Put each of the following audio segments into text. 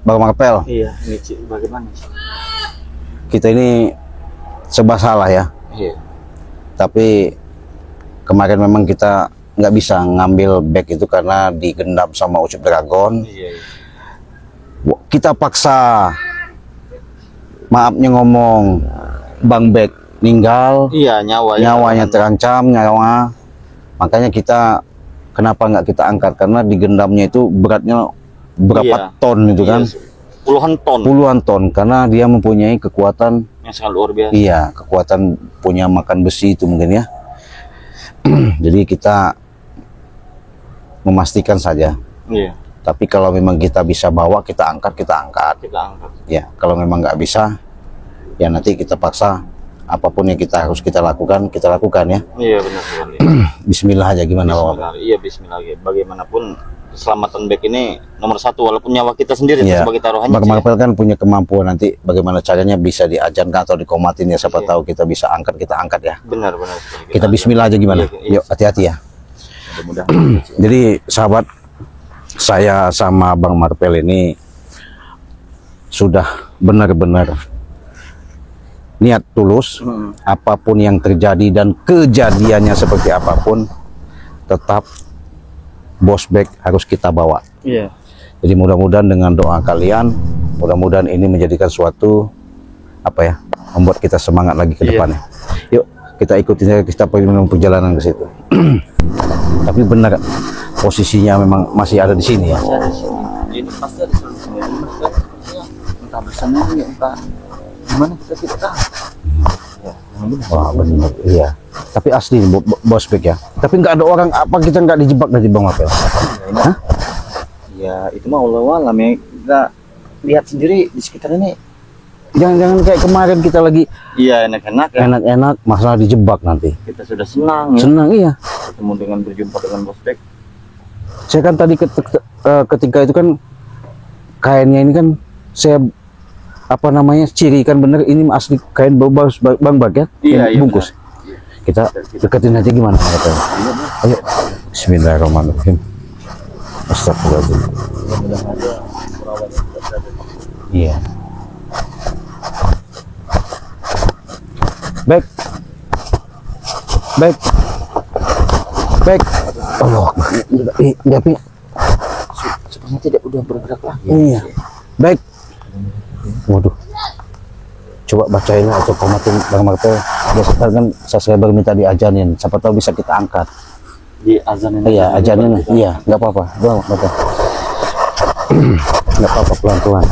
Bang Marpel. Iya, ini bagaimana sih? Kita ini serba salah ya. Iya. Tapi kemarin memang kita nggak bisa ngambil back itu karena digendam sama Ucup Dragon. Iya. Kita paksa, maafnya ngomong, Bang Bek meninggal. Iya, nyawanya terancam, makanya kita kenapa nggak kita angkat, karena digendamnya itu beratnya berapa ton itu kan, puluhan ton karena dia mempunyai kekuatan yang sangat luar biasa. Iya, kekuatan punya makan besi itu mungkin ya. Jadi kita memastikan saja. Iya. Tapi kalau memang kita bisa bawa, kita angkat. Ya, kalau memang nggak bisa, ya nanti kita paksa. Apapun yang kita lakukan ya. Iya, benar sekali. Bismillah aja, gimana Bismillah. Iya, Bismillah. Bagaimanapun keselamatan bek ini nomor satu, walaupun nyawa kita sendiri ya, sebagai taruhannya. Bang Marpel kan punya kemampuan, nanti bagaimana caranya bisa diajarkan atau dikomatin ya, siapa tahu kita bisa angkat, kita angkat ya. Benar. Kita Bismillah aja, gimana? Iya. Yuk, hati-hati ya. Mudah-mudahan. Jadi sahabat, saya sama Bang Marpel ini sudah benar-benar niat tulus. Apapun yang terjadi dan kejadiannya seperti apapun, tetap Bos Bek harus kita bawa. Iya. Jadi mudah-mudahan dengan doa kalian, mudah-mudahan ini menjadikan suatu membuat kita semangat lagi ke depannya. Yuk kita ikutin, kita perjalanan ke situ. Tapi benar posisinya memang masih ada di sini ya. Masih ada di sini. Ini pasti ada solusinya. Entah bersembunyi, entah gimana, kita tidak tahu. Wah benar, iya. Tapi asli Bos Bek ya. Tapi nggak ada orang, apa kita nggak dijebak dari Bang Marpel? Hah? Ya itu mah Allah alam ya. Kita lihat sendiri di sekitar ini. Jangan kayak kemarin kita lagi enak-enak ya. Enak-enak, masalah dijebak nanti. Kita sudah senang ya. Senang iya. Ketemu dengan berjumpa dengan Bos Bek. Saya kan tadi ketika itu kan kainnya ini kan saya ciri kan bener ini asli kain Bang Bak ya. Iya, bungkus. Kita deketin aja, gimana kata? Ayo. Bismillahirrahmanirrahim. Astagfirullahaladzim. Iya. Baik. Allah. Tapi sepertinya tidak udah bergerak lagi. Iya. Baik. Waduh. Coba bacain atau komatin Bang Marpel. Biasanya kan subscriber minta diajanin, siapa tahu bisa kita angkat. Di azanin. Iya, ajanin. Iya, nggak apa-apa. Nggak apa-apa, pelan-pelan.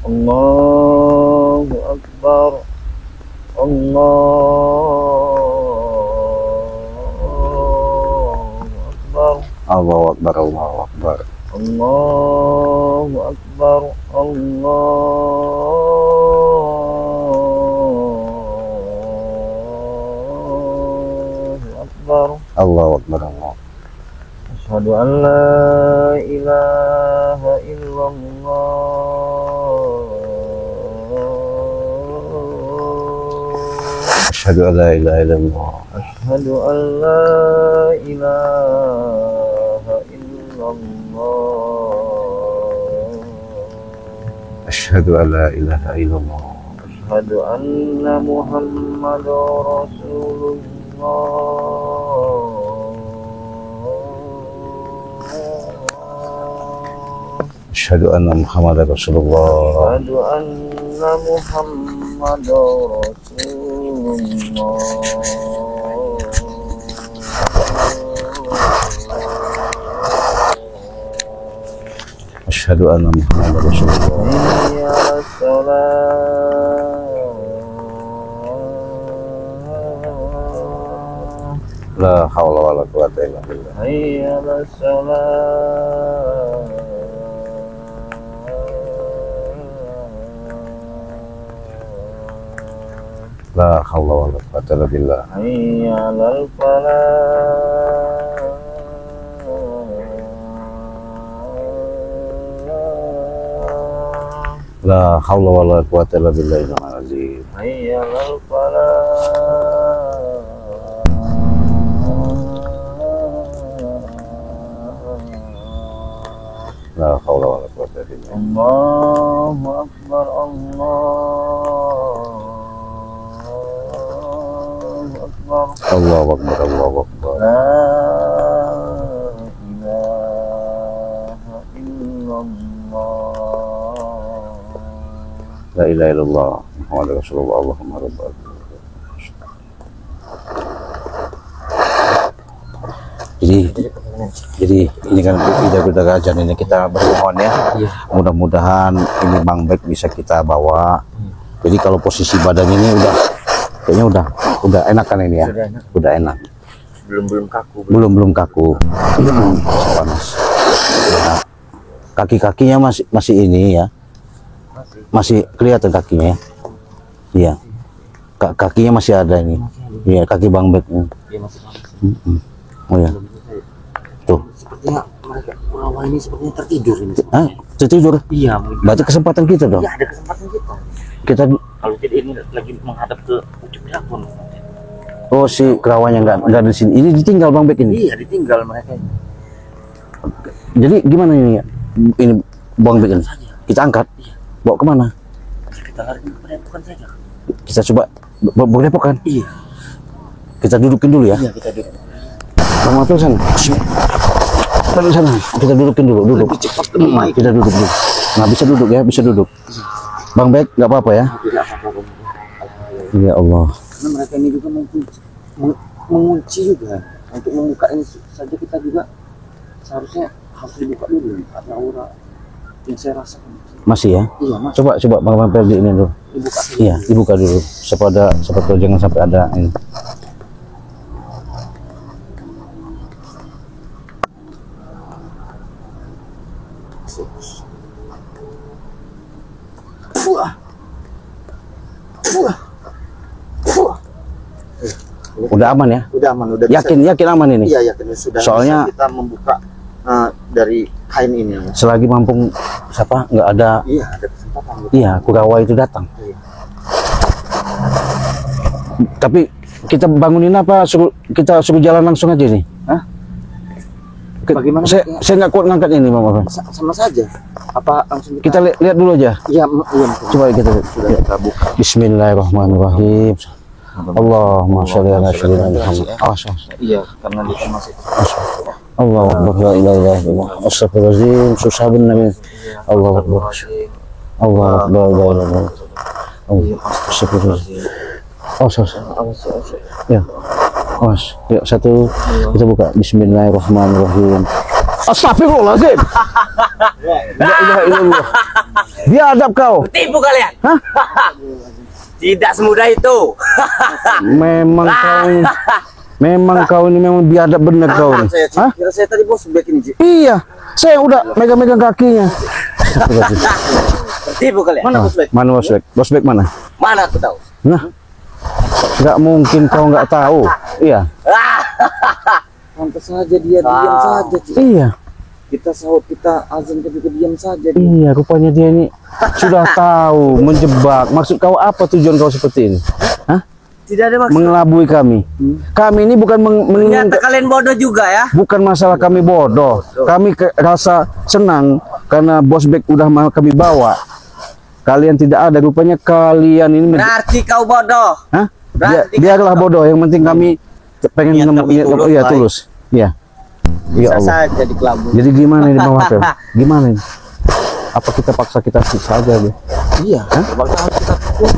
Allahu Akbar. Allahu Akbar. Allahu Akbar. Allahu Akbar. Allahu Akbar. Allah. Asyhadu an la ilaha illallah. Asyhadu an la ilaha illallah. Asyhadu an la ilaha illallah. Asyhadu an la ilaha illallah. Asyhadu anna Muhammadar Rasulullah. Asyhadu anna Muhammadar Rasulullah. Asyhadu anna Muhammadar Rasulullah. Asyhadu anna Muhammadar Rasulullah. Hayya 'alas shalah. La haula wala quwata illa billah. Hayya 'alas shalah. La haula wala quwata illa billah. Hayya 'alal falah. La haula wala quwata illa billahil azim. Hayya 'alal falah. Allahu Akbar, Allahu Akbar, Allahu Akbar. La ilaha illallah. La ilaha illallah Muhammad Rasulullah. Allahumma rabbal. Jadi ini kan kuda gajah ini kita bermohon ya. Mudah-mudahan ini Bang Bek bisa kita bawa. Jadi kalau posisi badan ini udah kayaknya udah enak kan ini ya. Udah enak. Belum kaku. Belum kaku. Panas. Nah, kaki-kakinya masih ini ya. Masih kelihatan kakinya ya. Iya. Kakinya masih ada ini. Iya, kaki Bang Bek. Iya, masih panas. Oh ya. Tuh. Sepertinya mereka rawa ini sepertinya tertidur ini. Tertidur? Iya. Berarti kesempatan kita dong. Iya, ada kesempatan kita. Kita Kalau tidak ini lagi menghadap ke ujung dapur. oh si kerawanya nggak di sini. Ini ditinggal Bang Bek ini. Iya, ditinggal mereka ini. Jadi gimana ini ya? Ini Bang Bek ini. Kita angkat. Bawa kemana? Kita lari ke padepokan saja. Kita coba bawa depokan. Iya. Kita dudukin dulu ya. Iya, kita duduk. Kamu atur sana. Taruh sana. Kita dudukin dulu. Duduk. Kita duduk dulu. Nah bisa duduk ya, bisa duduk. Bang Bek nggak apa-apa ya? Tidak apa-apa. Ya Allah. Karena mereka ini juga mengunci juga. Untuk membuka ini saja kita juga seharusnya harus dibuka dulu. Ada aura yang saya rasakan. Masih ya? Iya, Mas. Coba Bang Bek di ini dulu. Dibuka dulu. Iya, dibuka dulu. Siapa tahu jangan sampai ada ini. Udah aman ya? Udah aman, udah Yakin aman ini? Iya, yakin sudah. Soalnya bisa kita membuka dari kain ini. selagi mampu nggak ada. Iya, ada kesempatan. Iya, Kurawa itu datang. Iya. Tapi kita bangunin apa? Kita suruh jalan langsung aja nih. Hah? Bagaimana? Saya nggak kuat ngangkat ini, Bang. Sama saja. Apa langsung Kita lihat dulu aja. Iya, Coba kita lihat. sudah kita buka. Bismillahirrahmanirrahim. Allahumma sholli ala sayyidina Muhammad. Iya, karena dia kan masih Allahu Akbar, la ilaha illallah. Astagfirullahaladzim, susah benar ini. Allahu Akbar. Allahu Akbar, la ilaha illallah. Astagfirullahaladzim. Ya. Yuk satu kita buka. Bismillahirrahmanirrahim. Astagfirullahaladzim. La ilaha illallah. Biadab kau. Tipu kalian. Hah? Tidak semudah itu. Memang kau ini memang biadab bener kau nih. Hah? Saya tadi bos begini, Ji. Iya, saya udah megang-megang kakinya. Tipu kalian. Mana bos Bek? Mana Bos Bek? Bos Bek mana? Mana aku tahu. Nah, nggak mungkin kau nggak tahu. Iya, Pantas saja dia diam saja, Ci. iya, Kita sahut, kita azan juga diam saja. iya. Rupanya dia ini sudah tahu menjebak. Maksud kau apa tujuan kau seperti ini? Hah? Tidak ada maksud. Mengelabui kami. Kami ini bukan Ternyata kalian bodoh juga ya. bukan masalah kami bodoh. Kami rasa senang karena Bos Bek udah mau kami bawa. Kalian tidak ada. Rupanya kalian ini Berarti kau bodoh. Hah? Berarti Biarlah bodoh. Yang penting kami pengen Niat kami tulus, iya baik. tulus. Iya. Ya Bisa Allah. saja dikelabu. Jadi gimana ini Bang Mapel? Gimana ini? Apa kita paksa kita siksa aja deh? Iya, terpaksa harus kita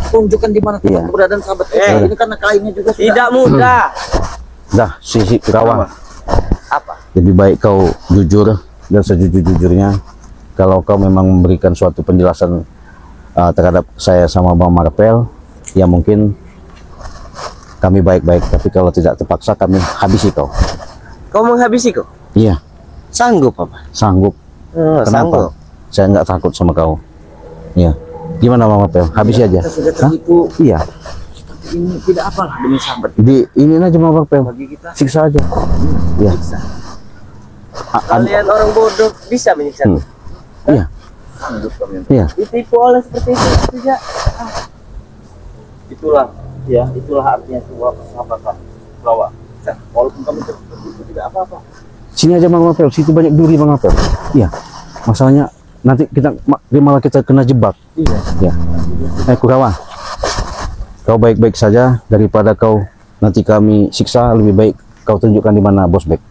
tunjukkan di mana tempat Iya. keberadaan sahabat kita. Ini karena kainnya juga sudah. Tidak mudah. Dah, sisi Kurawa. Apa? Lebih baik kau jujur dan sejujur-jujurnya. Kalau kau memang memberikan suatu penjelasan terhadap saya sama Bang Marpel, ya mungkin kami baik-baik. Tapi kalau tidak terpaksa kami habisi kau. Kau menghabisiku? Iya, Sanggup apa? sanggup. Kenapa? Sanggup. Saya nggak takut sama kau. Iya. Gimana Bang Marpel? Habisi aja. Kita sudah Hah? tertipu. Iya. Ini tidak apalah demi sahabat. Di ini aja Bang Marpel. Bagi kita Siksa aja. Iya. bisa. Kalian orang bodoh bisa menyiksa. Iya. Sanggup kami. Iya. Ditipu oleh seperti itu saja. Itulah, ya, itulah artinya sebuah persahabatan. Bahwa walaupun kami tertipu tidak apa-apa. Sini aja Bang Mapel, situ banyak duri Bang Mapel. Iya. Masalahnya nanti malah kita kena jebak. Iya. Ya. Kurawa, kau baik-baik saja daripada kau nanti kami siksa. Lebih baik kau tunjukkan di mana bos Bek.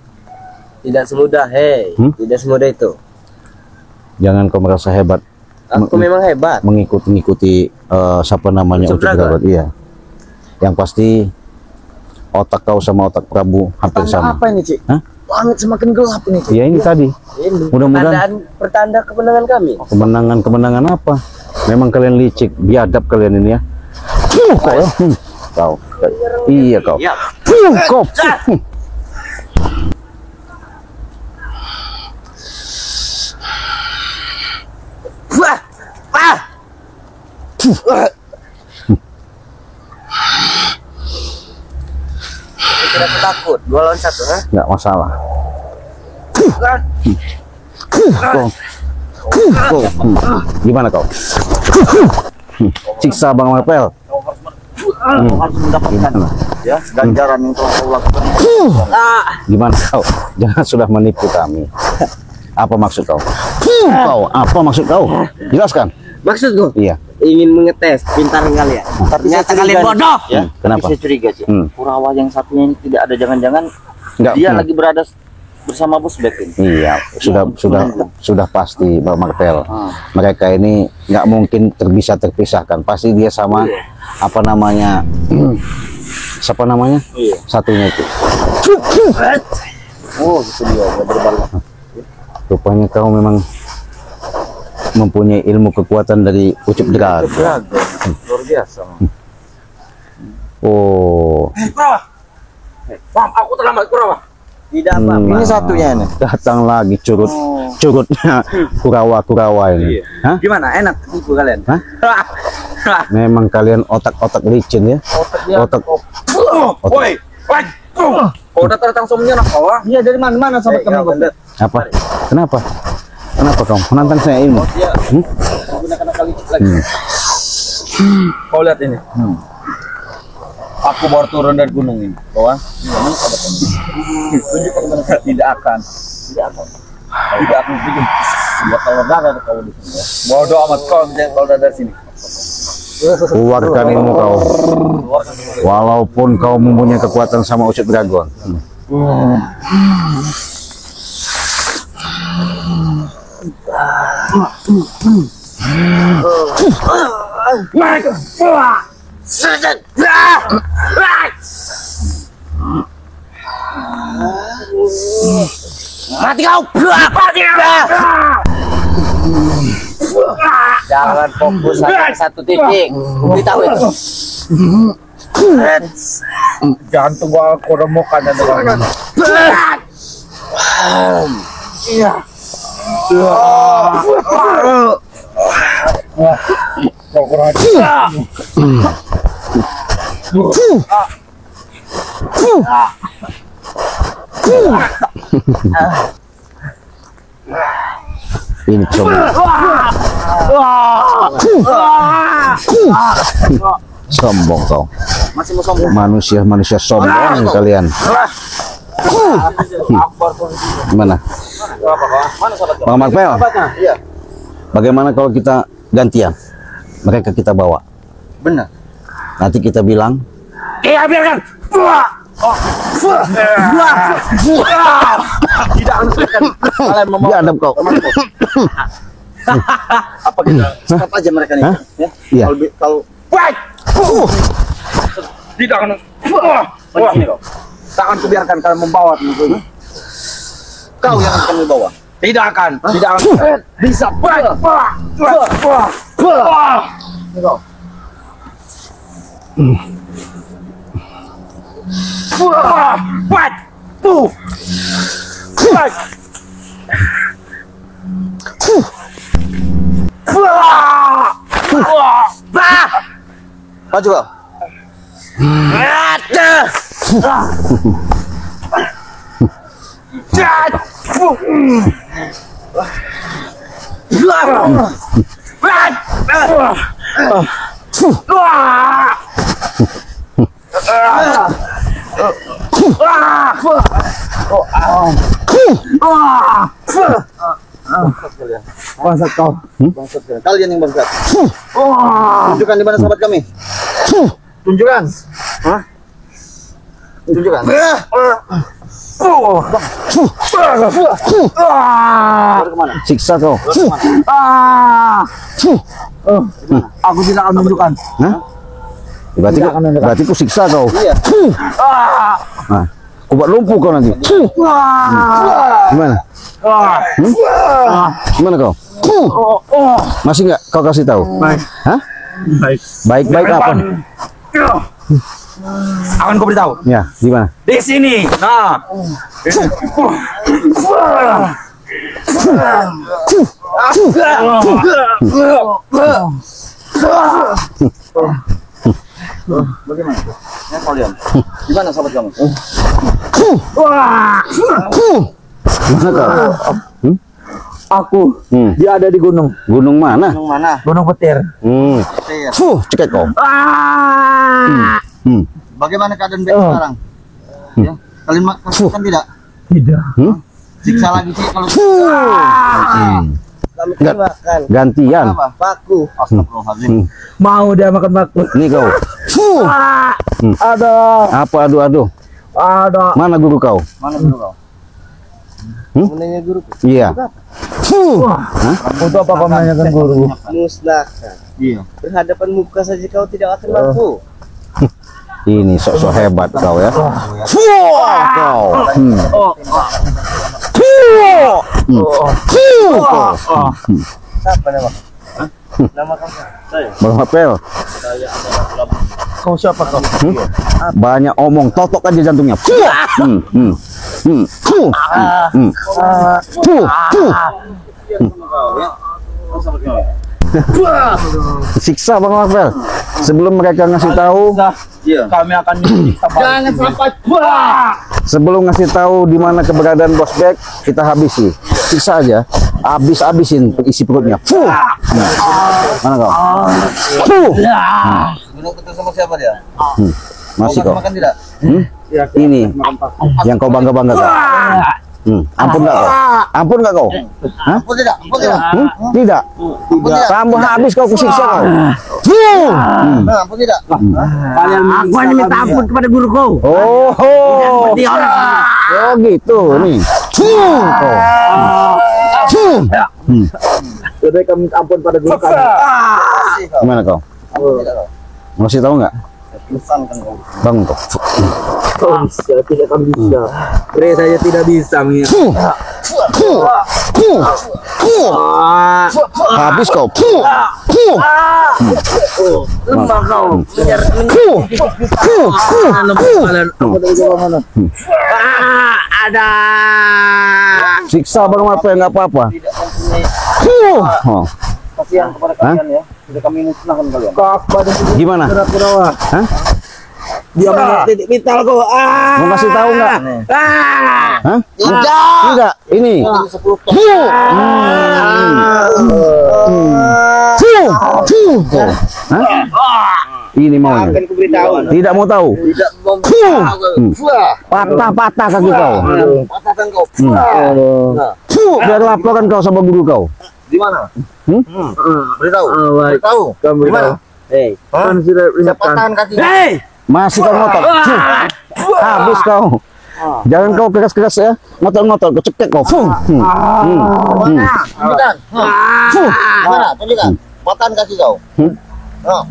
Tidak semudah, tidak semudah itu. Jangan kau merasa hebat. Aku memang hebat. Mengikuti siapa namanya Ucup Ucup Dragon. Dragon. Iya. Yang pasti otak kau sama otak Prabu hampir sama. Apa ini, Cik? Hah? Langit semakin gelap ini, Cik. Ya ini tadi. Ini Mudah-mudahan pertanda kemenangan kami. kemenangan apa? Memang kalian licik, biadab kalian ini ya. Kau ya. Kau. Iya kau. Ya. Kau. Tidak takut. 2 lawan 1, ha? Nggak masalah. Kau. Kau. Gimana kau? Siksa Bang Marpel. Harus mendapatkan Gimana? ya ganjaran yang telah kau lakukan. Gimana kau? Jangan sudah menipu kami. Apa maksud kau? Kau, apa maksud kau? Jelaskan. Maksudku Iya. ingin mengetes pintaran kalian. Ternyata kalian bodoh. Ya, Kenapa? tapi saya curiga, Cik. Hmm. Kurawa yang satunya ini tidak ada jangan-jangan Enggak. dia lagi berada bersama bos Bek ini. Iya, sudah pasti Bang Marpel. Mereka ini nggak mungkin terpisahkan. Pasti dia sama apa namanya? Siapa namanya? Iya. Satunya itu. Oh, gitu dia berbalap. Rupanya kau memang mempunyai ilmu kekuatan dari Ucup Dragon. Luar biasa. Oh, Mam, aku terlambat Kurawa. Tidak apa-apa. Ini satunya ini. datang lagi curutnya Kurawa ini. Hah? Gimana? Enak tipu kalian? Hah? Memang kalian otak-otak licin ya. Otak. Woi, kau datang langsung menyerang kau. Iya, dari mana sobat kami? Apa? Kenapa? Kenapa kau menantang saya ilmu? Dia menggunakan akal licik lagi. Kau lihat ini. Aku baru turun dari gunung ini, kawan. Tunjukkan kepada saya. Tidak akan bikin. Buat kalau darah kau di sini. Ya. Bodoh amat kau menjadi kalau dari sini. Keluarkan ilmu kau. Walaupun kau mempunyai kekuatan sama Ucup Dragon. Mati kau! Jangan fokus hanya satu titik. Beritahu itu. Jantung gua aku remukan dan kau kurang Ini sombong kau. masih mau sombong. Manusia sombong kalian. Gimana? Mana sahabat kau? Bang Marpel, Iya, bagaimana kalau kita gantian? Mereka kita bawa. benar. Nanti kita bilang, Iya, biarkan. Tidak akan kalian membawa biadab kau. apa kita stop aja mereka nih. Hah? Ya. Iya. Kalau tidak akan ini kau. Tak akan kubiarkan kalian membawa ini. Kau yang akan membawa. Tidak akan. Bisa. Ini kau. Maju kau. Bangsat kalian. Bangsat kau. Bangsat kalian. Kalian yang bangsat. Tunjukkan di mana sahabat kami. Tunjukkan. Hah? Tunjukkan. Baru kemana? Siksa kau. Aku tidak akan menunjukkan. Hah? Berarti ku siksa kau. Iya. Nah, ku buat lumpuh kau nanti. Gimana? Gimana kau? Masih nggak kau kasih tahu? Hah? Baik-baik apa? Akan kau beritahu. Ya, gimana? Di sini. Nah. Bagaimana? Ya kalian. Di mana sahabat kamu? Mana kau? Aku. Hmm. Dia ada di gunung. Gunung mana? Gunung mana? Gunung Petir. Iya. Cekek kau. Bagaimana keadaan Bek sekarang? Ya. Kalian makan tidak? Tidak. Siksa lagi sih kalau kami Enggak. makan. Gantian. Apa? Paku. Astagfirullahaladzim. Mau dia makan baku. Nih kau. Ada. Apa aduh-aduh? Ada. Mana guru kau? Mana guru kau? Menanya guru. Iya. Untuk apa kau menanyakan guru? Musnahkan. Iya. Berhadapan muka saja kau tidak akan mampu. Ini sok-sok hebat kau ya. Kau. Siapa nama? Nama kamu? Saya. Bang Apel. Kau siapa kau? Banyak omong, totok aja jantungnya. Siksa Bang Apel. Sebelum mereka ngasih tahu, Iya. Kami akan disiksa. Jangan sampai. sebelum ngasih tahu di mana keberadaan Bos Bek, kita habisi. Siksa aja, habisin isi perutnya. Mana kau? Duduk betul sama siapa dia? Masih Mau kau. makan tidak? Ini yang kau bangga-bangga kau. Ampun nggak kau? Ampun nggak kau? Hah? Ampun tidak? Ampun tidak? Tidak. Ampun tidak? Kamu habis kau kusiksa kau. Ampun tidak? Kalian aku hanya minta ampun kepada guru kau. Oh, Seperti orang. oh gitu nih. Kau. Lebih kami minta ampun pada guru kami. Kasih kau. Gimana kau? Ampun tidak kau? Masih tahu nggak? Pesan kan kau. Bangun kau. Kau bisa, tidak akan bisa. Bre saya tidak bisa. Habis kau. Lemah kau. Ada. Siksa Bang apa nggak apa-apa. Tidak mempunyai Oh, kasihan kepada kalian ya. Sudah kami musnahkan kalian. gimana? Hah? Dia mau titik vital kau. Mau kasih tahu nggak? Hah? Tidak. Ini. Hah? Ini maunya. Akan kuberitahu. Tidak mau tahu. Tidak mau Patah-patah kaki kau. patahkan kau. Biar laporkan kau sama guru kau. Di mana? Beritahu. baik. Beritahu. Kamu Di mana? Hei. Kan sudah Saya ingatkan. patahkan kaki. Masih kau ngotot. Habis kau. Jangan kau keras-keras ya. Ngotot-ngotot, kau cekek kau. Mana? Tunjukkan. Mana? Tunjukkan. Patahkan kaki kau. Kau.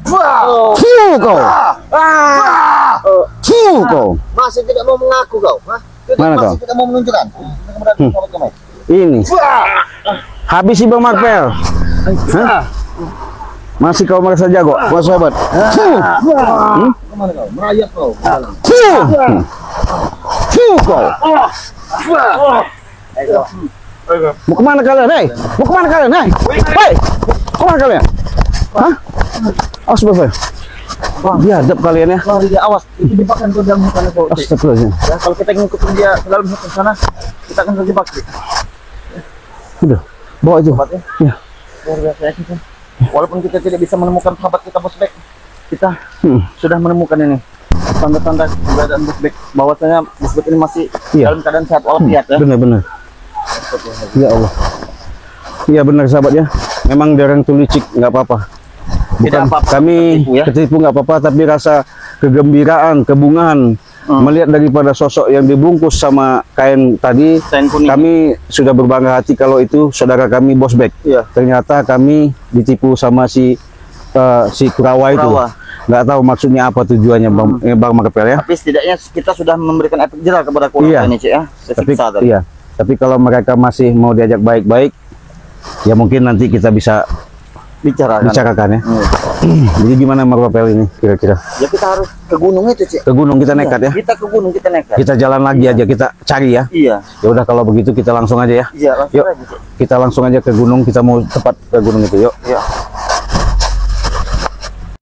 Kau. Masih tidak mau mengaku kau? Hah? Mana Masih kau? tidak mau menunjukkan. Keberadaan sahabat kami. Ini. Habis Bang Marvel. Hah? Masih kau merasa jago, bos hebat. Kemana kau? Merayap kau. Kau. Mau kemana kalian, hei? Mau kemana kalian, hei? Hei, kemana kalian? Hah? Awas, bos. Biadab kalian ya. Lari dia, awas. Itu jebakan kau dalam hutan kau. Astagfirullahaladzim. Ya, kalau kita ngikutin dia ke dalam hutan sana, kita akan terjebak. Udah, bawa itu. Ya. Luar biasa ya kita. Walaupun kita tidak bisa menemukan sahabat kita Bos Bek, kita sudah menemukan ini tanda-tanda keberadaan Bos Bek. Bahwasanya Bos Bek ini masih Iya. dalam keadaan sehat walafiat ya. Benar-benar. Ya Allah. Iya benar sahabat ya. Memang dereng tuh licik, nggak apa-apa. Tidak Bukan apa-apa, kami ketipu ya. ketipu nggak apa-apa, tapi rasa kegembiraan, kebungaan melihat daripada sosok yang dibungkus sama kain tadi, Kain kuning. kami sudah berbangga hati kalau itu saudara kami Bosbek. Iya. Ternyata kami ditipu sama si Kurawa itu. Kurawa. Nggak tahu maksudnya apa tujuannya Bang Marpel ya. Tapi setidaknya kita sudah memberikan efek jerah kepada kurang Iya. ini Cik ya. Tapi Tersiksa tadi. iya. Tapi kalau mereka masih mau diajak baik-baik, ya mungkin nanti kita bisa bicarakan ya. Jadi gimana Marpel ini kira-kira? Ya kita harus ke gunung itu Cik. Ke gunung kita nekat ya. Kita ke gunung kita nekat. Kita jalan lagi aja, kita cari ya. Iya. Ya udah kalau begitu kita langsung aja ya. Iya langsung Yuk, aja Cik. kita langsung aja ke gunung, kita mau tepat ke gunung itu. Yuk. Iya.